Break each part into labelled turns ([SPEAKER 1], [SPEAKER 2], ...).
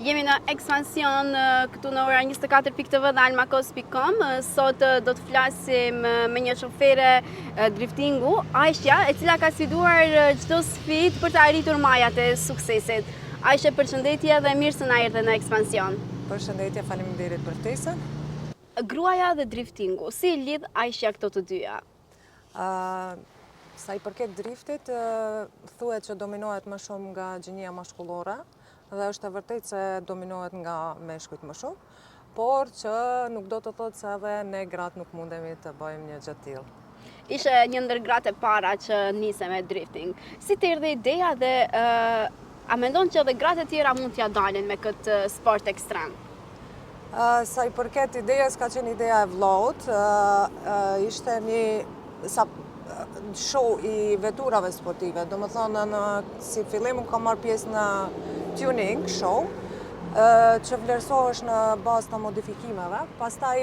[SPEAKER 1] Jemi në ekspansion këtu në ora 24.tv dhe almakos.com. Sot do të flasim me një shofere driftingu, Aisha, e cila ka sfiduar çdo sfidë për të arritur majat e suksesit. Aisha, përshëndetje dhe mirë se na erdhe në ekspansion.
[SPEAKER 2] Përshëndetje, faleminderit për ftesën.
[SPEAKER 1] Gruaja dhe driftingu, si lidh Aisha këto të dyja?
[SPEAKER 2] Sa i përket driftit, thuhet që dominohet më shumë nga gjinia mashkullore, dhe është e vërtet se dominohet nga meshkujt më shumë, por që nuk do të thotë se edhe ne gratë nuk mundemi të bëjmë një gjë të tillë.
[SPEAKER 1] Ishe një ndër gratë e para që nise me drifting. Si të erdhi ideja dhe a mendon që edhe gratë e tjera mund t'ja dalin me këtë sport ekstrem?
[SPEAKER 2] Sa i përket idejas, ka qenë ideja e vllaut, ishte një show i veturave sportive. Do më thonë, si fillim unë kam marrë pjesë në tuning show, që vlerësohesh në bazë të modifikimeve. Pastaj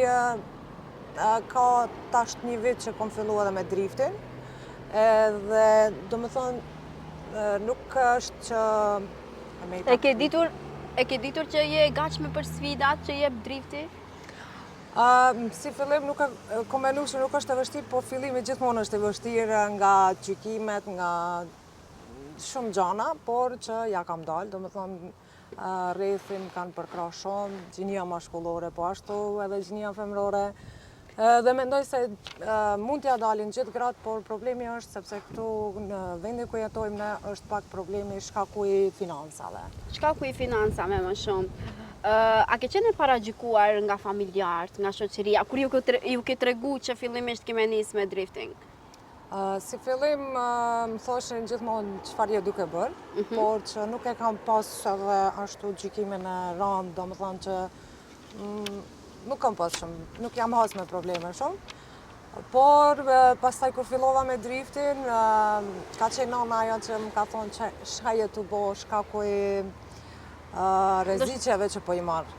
[SPEAKER 2] ka tash një vit që kom fillu edhe me driftin, dhe do më thonë, nuk është që...
[SPEAKER 1] E ke ditur që je e gatshme për sfidat që jep drifti?
[SPEAKER 2] Si fillim kom menu që nuk është e vështirë, po fillimi gjithmonë është e vështirë nga gjykimet, nga shumë gjana, por që ja kam dalë, do më thonë, rrethin kanë përkra shumë, gjinia mashkullore, po ashtu edhe gjinia femrore, dhe mendoj se mund t'ja dalin gjithë gratë, por problemi është sepse këtu në vendin ku jetojmë ne është pak problemi shkaku i financave.
[SPEAKER 1] Shkaku i financave më shumë. A ke qenë paragjykuar nga familjarët, nga shoqëria, kur ju ke tregu që fillimisht kime nisë me drifting?
[SPEAKER 2] Si fillim më thoshin gjithmonë çfarë je duke bërë, por që nuk e kam pas edhe ashtu gjykimin e rëndë, do më thonë që nuk kam pas shumë, nuk jam has me probleme shumë. Por pastaj kur fillova me driftin, ka qenë nana ajo që më ka thonë që shka je të bo, shkaku i rreziqeve që po i marrë.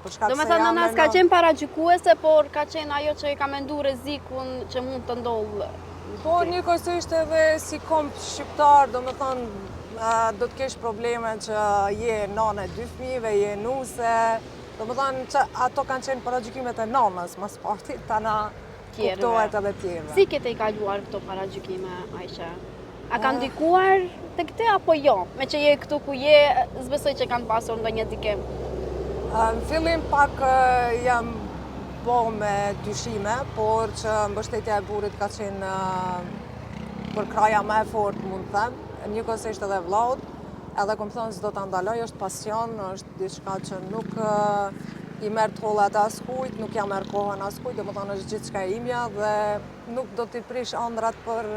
[SPEAKER 1] Do me thënë nëna s'ka qenë paragjykuese, por ka qenë ajo që i ka mendu rrezikun që mund të ndodhë.
[SPEAKER 2] Po njëkohësisht edhe si komp shqiptar, do me thënë, do të kesh probleme që je nane 2 fëmijëve, je nuse, do me thënë që ato kanë qenë paragjykimet e nanës, mas partit tana kuptohet edhe tjerëve.
[SPEAKER 1] Si kete i kaluar këto paragjykime, Aisha? A kanë ndikuar të këte apo jo? Me që je këtu ku je, zbesoj që kanë pasur ndonjë dikem.
[SPEAKER 2] Në fillim pak jam bo me dyshime, por që mbështetja e burrit ka qenë për kraja më e fortë, mund të them. Njëkohësisht edhe vllaut, edhe kom thënë s'do ta ndaloj, është pasion, është diçka që nuk i merr tollat askujt, nuk ja merr kohën askujt, domethënë është gjithçka e imja dhe nuk do t'i prish ëndrat për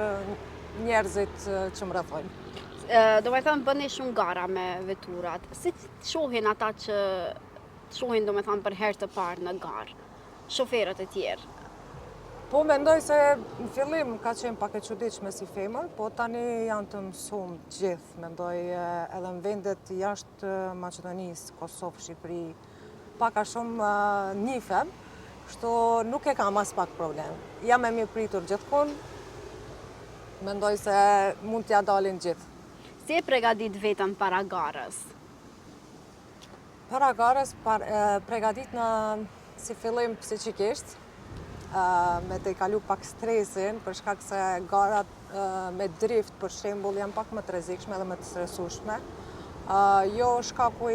[SPEAKER 2] njerëzit që më rrethojnë.
[SPEAKER 1] Do me thënë bëni shumë gara me veturat. Si shohin ata që shohin do me thënë për herë të parë në garë? Shoferët e tjerë?
[SPEAKER 2] Po mendoj se në fillim ka qenë pak e çuditshme si femër, po tani janë të mësuar gjithë, mendoj edhe në vendet jashtë Maqedonisë, Kosovë, Shqipëri, pak a shumë njihem, kështu nuk e kam as pak problem. Jam e mirë pritur gjithmonë, mendoj se mund t'ja dalin gjithë.
[SPEAKER 1] Si e pregadit vetën para garës?
[SPEAKER 2] Para garës pregadit në si fillim psiqikisht, me të i kalu pak stresin, për shkak se garat me drift, për shembull, janë pak më të rrezikshme dhe më të stresueshme. Jo shkaku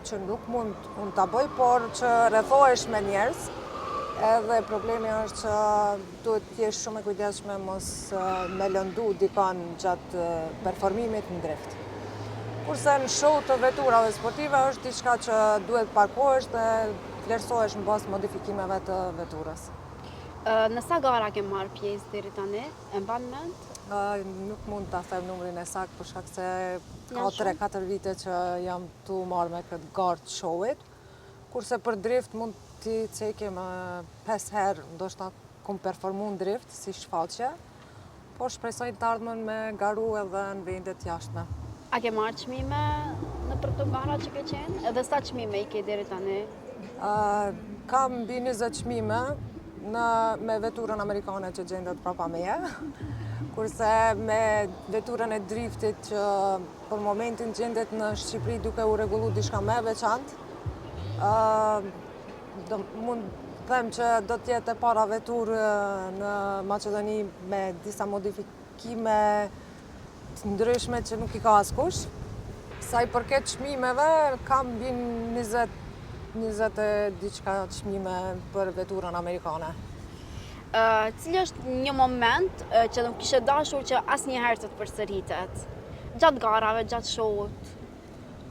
[SPEAKER 2] që nuk mund unë ta bëj, por që rrethohesh me njerëz, edhe problemi është që duhet të jesh shumë e kujdesshme mos me lëndu dikon gjatë performimit në drift. Kurse në show të veturave sportive është diçka që duhet parkohesh dhe vlerësohesh në bazë modifikimeve të veturës.
[SPEAKER 1] Në sa gara ke marrë pjesë deri tani? E mban mend?
[SPEAKER 2] Nuk mund ta them numrin e saktë për shkak se ka 3-4 vite që jam tu marrë me këtë garë të showit. Kurse për drift mund t'i cekim 5 herë, ndoshta kom performu në drift si shfaqje, po shpresoj të ardhmen me garu edhe në vendet jashtme.
[SPEAKER 1] A ke marrë çmime në për këto gara që ke qenë? Edhe sa çmime i ke deri tani?
[SPEAKER 2] Kam mbi 20 çmime me veturën amerikane që gjendet prapa meje, kurse me veturën e driftit që për momentin gjendet në Shqipëri duke u rregullu diçka më e veçantë, mund them që do të jetë e para veturë në Maqedoni me disa modifikime të ndryshme që nuk i ka askush. Sa i përket çmimeve, kam mbi 20 e diçka çmime për veturën amerikane.
[SPEAKER 1] Cili është një moment që nuk kishe dashur që asnjëherë të përsëritet? Gjatë garave, gjatë shohut?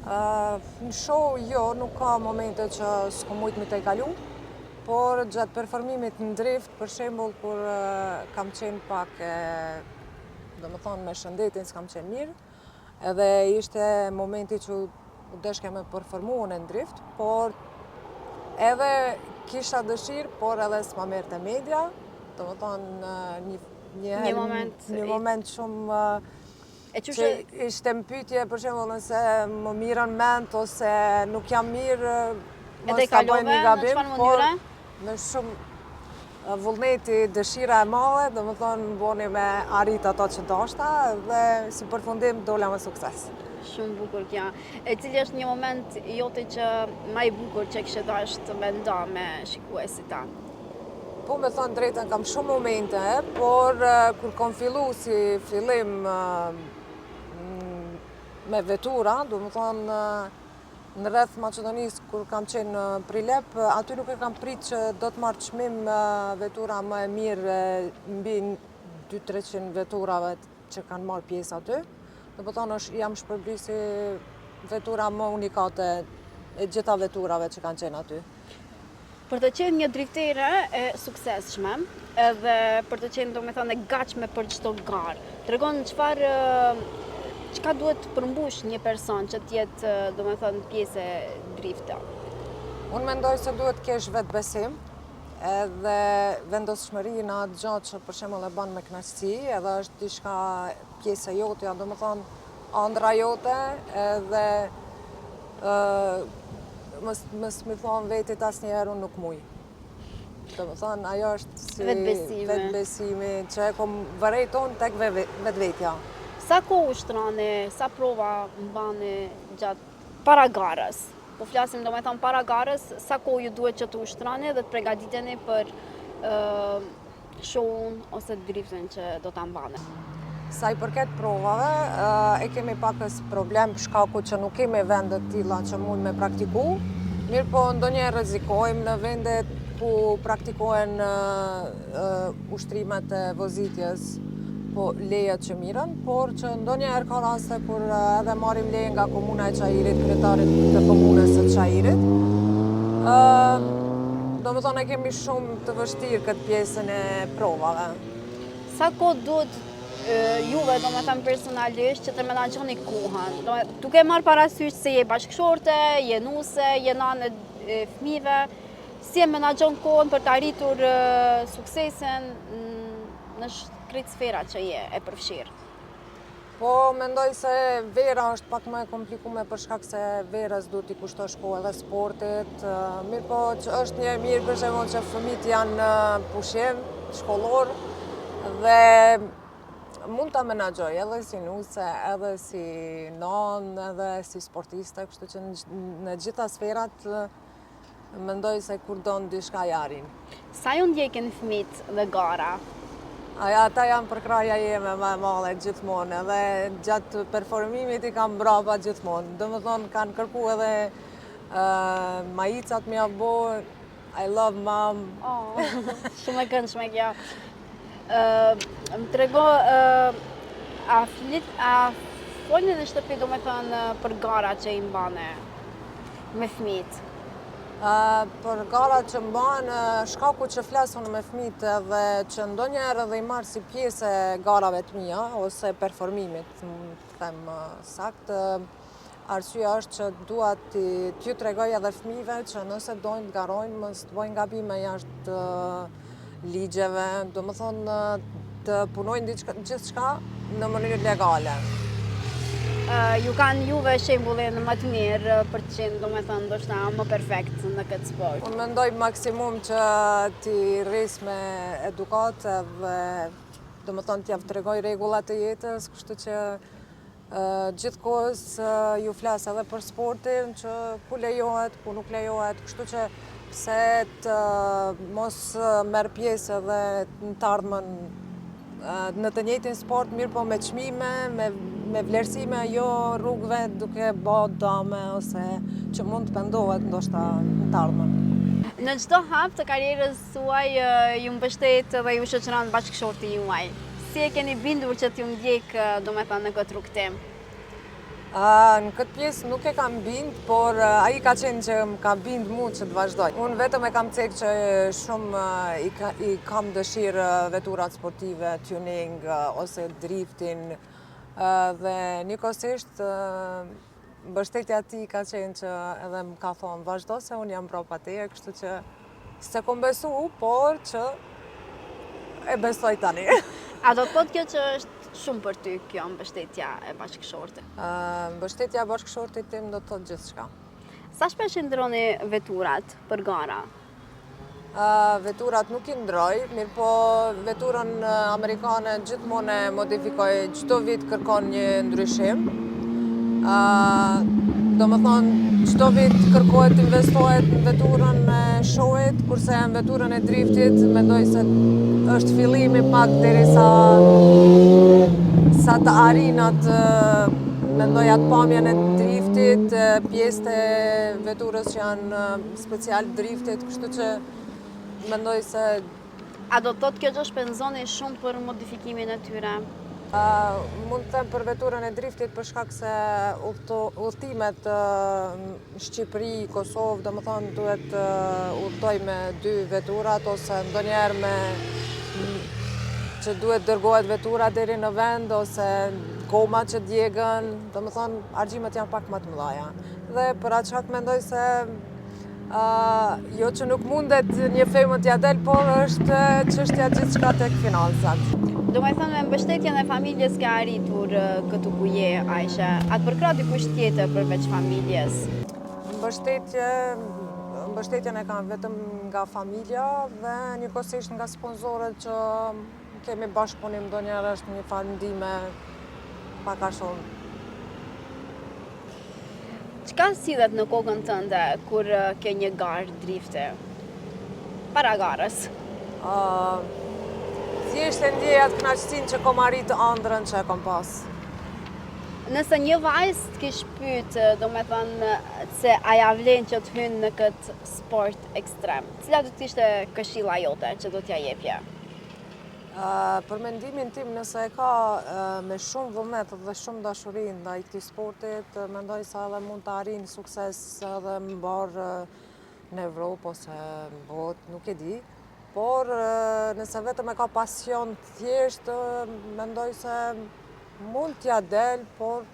[SPEAKER 2] Në show jo, nuk ka momente që s'ko mujt me të kalu, por gjatë performimit në drift, për shembull kur kam qenë pak domethënë me shëndetin s'kam qenë mirë, edhe ishte momenti që u deshke me performu në drift, por edhe kisha dëshirë, por edhe s'ma merrte media, domethënë një moment shumë që ishte më pyetje për shembull nëse më mirën mend ose nuk jam mirë,
[SPEAKER 1] mos ta bëj një gabim, por
[SPEAKER 2] me shumë vullneti, dëshira e madhe, domethënë më bëni me arrit ato që dashta dhe si përfundim dola me sukses.
[SPEAKER 1] Shumë bukur kja. E cili është një moment jote që më i bukur që kishe dashur të me nda me shikuesit tanë?
[SPEAKER 2] Po me thonë drejtën, kam shumë momente, por kur kom fillu si fillim me vetura, do më thonë në rreth Maqedonisë, kur kam qenë në Prilep, aty nuk e kam prit që do të marrë çmim vetura më e mirë mbi 200-300 veturave që kanë marrë pjesë aty. Do më thonë jam shpërblyesi vetura më unikate e gjitha veturave që kanë qenë aty.
[SPEAKER 1] Për të qenë një driftere e suksesshme, edhe për të qenë domethënë e gatshme për çdo garë, tregon çka duhet të përmbush një person që të jetë domethënë pjesë e drifta?
[SPEAKER 2] Unë mendoj se duhet të kesh vetbesim, edhe vendosshmëri në atë gjatë që për shembull e bën me kënaqësi, edhe është diçka pjesë e jote, domethënë ëndra jote, edhe mos më thonë vetit asnjëherë unë nuk muj. Domethënë ajo është si vetbesimi që e kom vërejton tek vetvetja.
[SPEAKER 1] Sa kohë ushtrani, sa prova mbani gjatë para garës? Po flasim domethënë para garës, sa kohë ju duhet që të ushtrani dhe të përgatiteni për show-un ose driftin që do ta mbani?
[SPEAKER 2] Sa i përket provave, e kemi pakës problem për shkaku që nuk kemi vende të tilla që mund me praktiku. Mirë po ndonjëherë rrezikojmë në vendet ku praktikohen ushtrimet e vozitjes, po lejet që mirën, por që ndonjëherë ka raste kur edhe marrim leje nga komuna e Çajirit, kryetarit të komunës së Çajirit. Domethënë e kemi shumë të vështirë këtë pjesën e provave.
[SPEAKER 1] Sa kohë duhet juve domethënë personalisht që të menaxhoni kohën? Duke marrë parasysh se je bashkëshorte, je nuse, je nanë e fëmijëve, si e menaxhon kohën për të arritur suksesin në krejt sferat që je e përfshirë?
[SPEAKER 2] Po, mendoj se vera është pak më e komplikuar për shkak se verës duhet t'i kushtosh kohë edhe sportit. Mirë po që është një mirë për shembull që fëmijët janë pushim shkollor dhe mund ta menaxhoj edhe si nuse, edhe si nanë, edhe si sportiste, kështu që në gjitha sferat mendoj se kur don diçka jarin.
[SPEAKER 1] Sa ju ndjekin fëmijët dhe gara?
[SPEAKER 2] Ata janë përkraja jeme më e madhe gjithmonë, edhe gjatë performimit I kam brapa gjithmonë. Domethënë kanë kërku edhe majicat mja bo, I love mom.
[SPEAKER 1] Shumë e këndshme kjo. Më trego, a folni në shtëpi domethënë për gara që I mbane me fëmijët?
[SPEAKER 2] Për gara që mbanë, shkaku që flesun me fëmijët edhe që ndonjëherë edhe I marr si pjesë e garave të mia ose performimit, të them saktë, arsyeja është që dua t'ju tregoj edhe fëmijëve që nëse dojnë të garojnë, mos të bëjnë gabime jashtë ligjeve, domethënë të punojnë gjithçka në mënyrë legale.
[SPEAKER 1] Ju kanë juve shembullin më të mirë për të qenë domethënë ndoshta më perfekt në këtë sport?
[SPEAKER 2] Unë mendoj maksimum që ti rris me edukatë dhe do më thonë t'ja tregoj rregullat e jetës, kështu që gjithkohës ju flas edhe për sportin, që ku lejohet, ku nuk lejohet, kështu që pse të mos merr pjesë edhe në të ardhmen në të njëjtin sport, mirë po me çmime, me vlerësime, jo rrugëve duke bë dame ose që mund të pendohet ndoshta në të ardhmen.
[SPEAKER 1] Në çdo hap të karrierës suaj ju mbështet dhe ju shoqëron bashkëshorti juaj. Si e keni bindur që t'ju ndjek, domethënë në këtë rrugtim?
[SPEAKER 2] Në këtë pjesë nuk e kam bind, por ai ka qenë që më ka bind mu që të vazhdoj. Unë vetëm e kam cek që shumë i kam dëshirë veturat sportive, tuning ose driftin dhe njëkohësisht mbështetja e tij ka qenë që edhe më ka thonë vazhdo se unë jam brapa teje, kështu që s'e kom besu, por që e besoj tani.
[SPEAKER 1] A do të thotë kjo që është shumë për ty kjo mbështetja e bashkëshortit?
[SPEAKER 2] Mbështetja e bashkëshortit tim do të thotë gjithçka.
[SPEAKER 1] Sa shpesh i ndroni veturat për gara?
[SPEAKER 2] Veturat nuk i ndroj, mirë po veturën amerikane gjithmonë e modifikoj, çdo vit kërkon një ndryshim. Do më thonë, çdo vit kërkohet investohet në veturën e showit, kurse në veturën e driftit mendoj se është fillimi pak derisa sa të arrin atë mendoj atë pamjen e driftit, pjesët e veturës që janë special driftit, kështu që mendoj se
[SPEAKER 1] A do të thotë kjo që shpenzoni shumë për modifikimin e tyre?
[SPEAKER 2] Mund të them për veturën e driftit për shkak se udhëtimet në Shqipëri, Kosovë, domethënë duhet udhtoj me 2 veturat ose ndonjëherë që duhet dërgohet vetura deri në vend ose goma që djegën, domethënë argjimet janë pak më të mëdha. Dhe për atë shkak mendoj se jo që nuk mundet një femër t'ja del, por është çështja gjithçka tek financat.
[SPEAKER 1] Domethënë me mbështetjen e familjes ke arritur këtu ku je, Aisha. A të përkrah dikush tjetër përveç familjes?
[SPEAKER 2] Mbështetjen e kam vetëm nga familja dhe njëkohësisht nga sponsorët që kemi bashkëpunim, ndonjëherë është një farë ndihme pak a shumë.
[SPEAKER 1] Çka sillet në kokën tënde kur ke një garë drifti? Para garës.
[SPEAKER 2] Thjesht e ndjej atë kënaqësinë që kom arritë ëndrrën që e kom pas.
[SPEAKER 1] Nëse një vajzë të kish pyet, domethënë se a ja vlen që të hynë në këtë sport ekstrem, cila do të ishte këshilla jote që do t'ja jepje?
[SPEAKER 2] Për mendimin tim, nëse e ka me shumë vullnet dhe shumë dashuri ndaj këtij sportit, mendoj se edhe mund të arrijë sukses edhe më barë në Evropë ose në botë, nuk e di. Por nëse vetëm e ka pasion thjesht, mendoj se mund t'ja del, por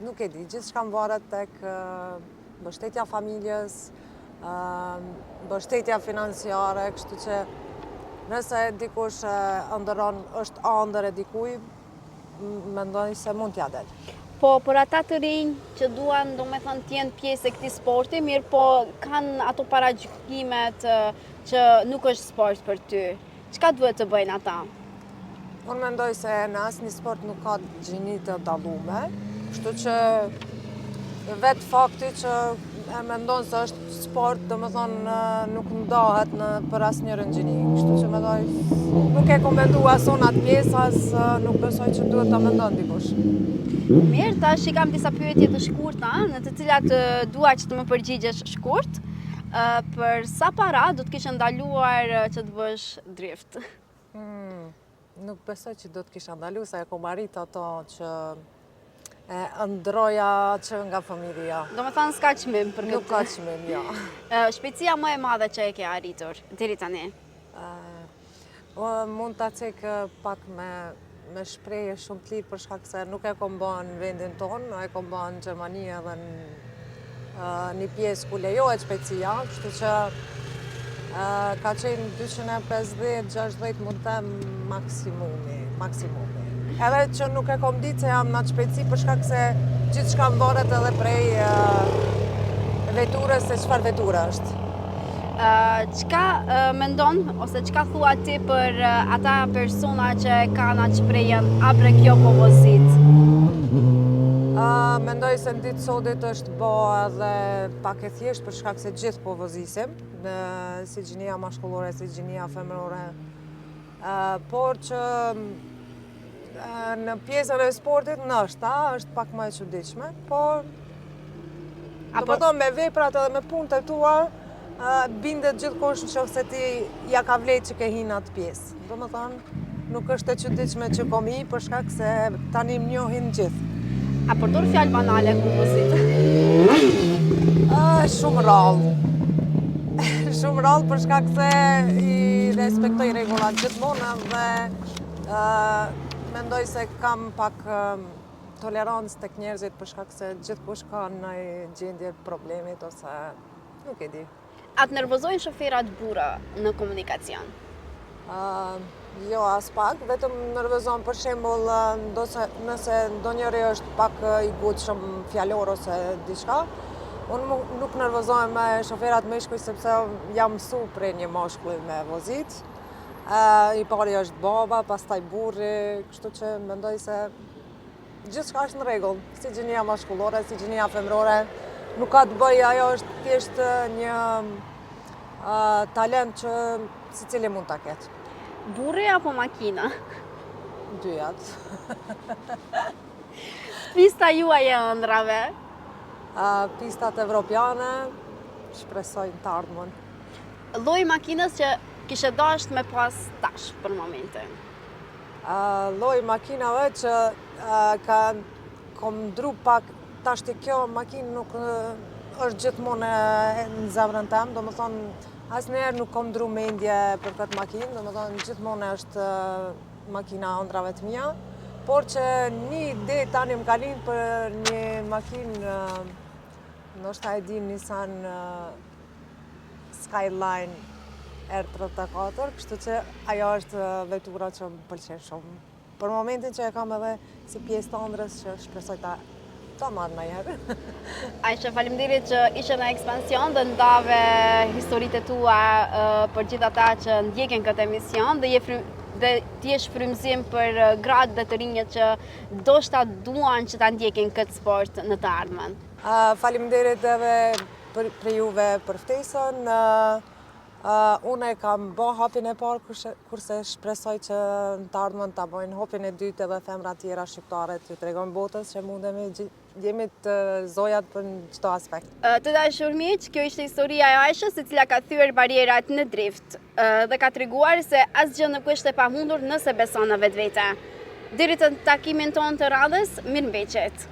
[SPEAKER 2] nuk e di. Gjithçka varet tek mbështetja familjes, mbështetja financiare, kështu që nëse dikush ëndërron është ëndër e dikuj, mendoj se mund t'ja del.
[SPEAKER 1] Po për ata të rinj që duan domethënë të jenë pjesë e këtij sporti, mirë po kanë ato paragjykimet që nuk është sport për ty. Çka duhet të bëjnë ata?
[SPEAKER 2] Unë mendoj se në asnjë sport nuk ka gjini të dallume, kështu që vetë fakti që e mendon se është sport, domethënë nuk ndahet për asnjërin gjini. Kështu që mendoj nuk e kom menduar as unë atë pjesë, as nuk besoj që duhet ta mendon dikush.
[SPEAKER 1] Mirë, tash i kam disa pyetje të shkurta, në të cilat dua që të më përgjigjesh shkurt. Për sa para do të kishe ndaluar që të bësh drift?
[SPEAKER 2] Nuk besoj që do të kisha ndalu, se e kom arrit ato që e ndroja që nga familja.
[SPEAKER 1] Domethënë s'ka çmim për këtë.
[SPEAKER 2] Nuk ka çmim, jo.
[SPEAKER 1] Shpejtësia më e madhe që e ke arritur deri tani?
[SPEAKER 2] Mund ta cek pak me shprehje shumë të lirë për shkak se nuk e kom bën në vendin tonë, e kom bën në Gjermani edhe në një pjesë ku lejohet shpejtësia, kështu që ka qenë 250-60 mund të them maksimumi. Edhe që nuk e kom ditë se jam në atë shpejtësi për shkak se gjithçka varet edhe prej veturës se çfarë vetura është.
[SPEAKER 1] Çka mendon ose çka thua ti për ata persona që kanë atë shprehjen a bre kjo po vozit?
[SPEAKER 2] Mendoj se në ditë sotit është bo edhe pak e thjesht për shkak se gjithë po vozisim, si gjinia mashkullore, si gjinia femërore. Por që në pjesën e sportit është pak më e çuditshme, por me veprat edhe me punët e tua, bindet gjithkush nëse ti ja ka vlet që ke hinë atë pjesë. Domethënë, nuk është e çuditshme që kom hi për shkak se tani më njohin gjithë.
[SPEAKER 1] A përdor fjalë banale kur vozit?
[SPEAKER 2] Shumë rrallë. Shumë rrallë për shkak se i respektoj rregullat gjithmonë dhe mendoj se kam pak tolerancë tek njerëzit për shkak se gjithkush ka në gjendje problemit ose nuk e di.
[SPEAKER 1] Atë nervozojnë shoferat burra në komunikacion?
[SPEAKER 2] Jo, as pak, vetëm nervozon për shembull nëse ndonjëri është pak i gutshëm fjalor ose diçka. Unë nuk nervozohem me shoferat meshkuj sepse jam mësu prej një mashkulli me vozit. I pari është baba, pastaj burri, kështu që mendoj se gjithçka është në rregull, si gjinia mashkullore, si gjinia femërore. Nuk ka të bëjë, ajo është thjesht një talent që secili mund ta ketë.
[SPEAKER 1] Burri apo makina?
[SPEAKER 2] Dyjat.
[SPEAKER 1] Pista juaj e ëndrave?
[SPEAKER 2] Pistat evropiane shpresojnë të ardhmen.
[SPEAKER 1] Lloji i makinës që kishe dashur me pas tash për momentin?
[SPEAKER 2] Lloji i makinave që kom ndru pak tash kjo makinë nuk është gjithmonë në zemrën tem, domethënë asnjëherë nuk kom ndru mendje për këtë makinë, domethënë gjithmonë është makina ëndrave të mia, por që një ide tani më ka lind për një makinë, ndoshta e di Nissan Skyline R34, kështu që ajo është vetura që më pëlqen shumë. Për momentin që e kam edhe si pjesë të ëndrës që shpresoj ta marr ndonjëherë.
[SPEAKER 1] Aisha, faleminderit që ishe në ekspansion dhe ndave historitë tua për gjithë ata që ndjekin këtë emision dhe ti je frymëzim për gratë dhe të rinjët që ndoshta duan që ta ndjekin këtë sport në të ardhmen.
[SPEAKER 2] Faleminderit edhe për juve për ftesën. Unë e kam bë hapin e parë kurse shpresoj që në të ardhmen ta bëjnë hapin e dytë edhe femra tjera shqiptare t'ju tregojnë botës që mundemi jemi të zojat për çdo aspekt.
[SPEAKER 1] Të dashur miq, kjo ishte historia e Aishës, e cila ka thyer barierat në drift dhe ka treguar se asgjë nuk është e pamundur nëse beson në vetvete. Deri te takimin tonë të radhës, mirëmbëqjet.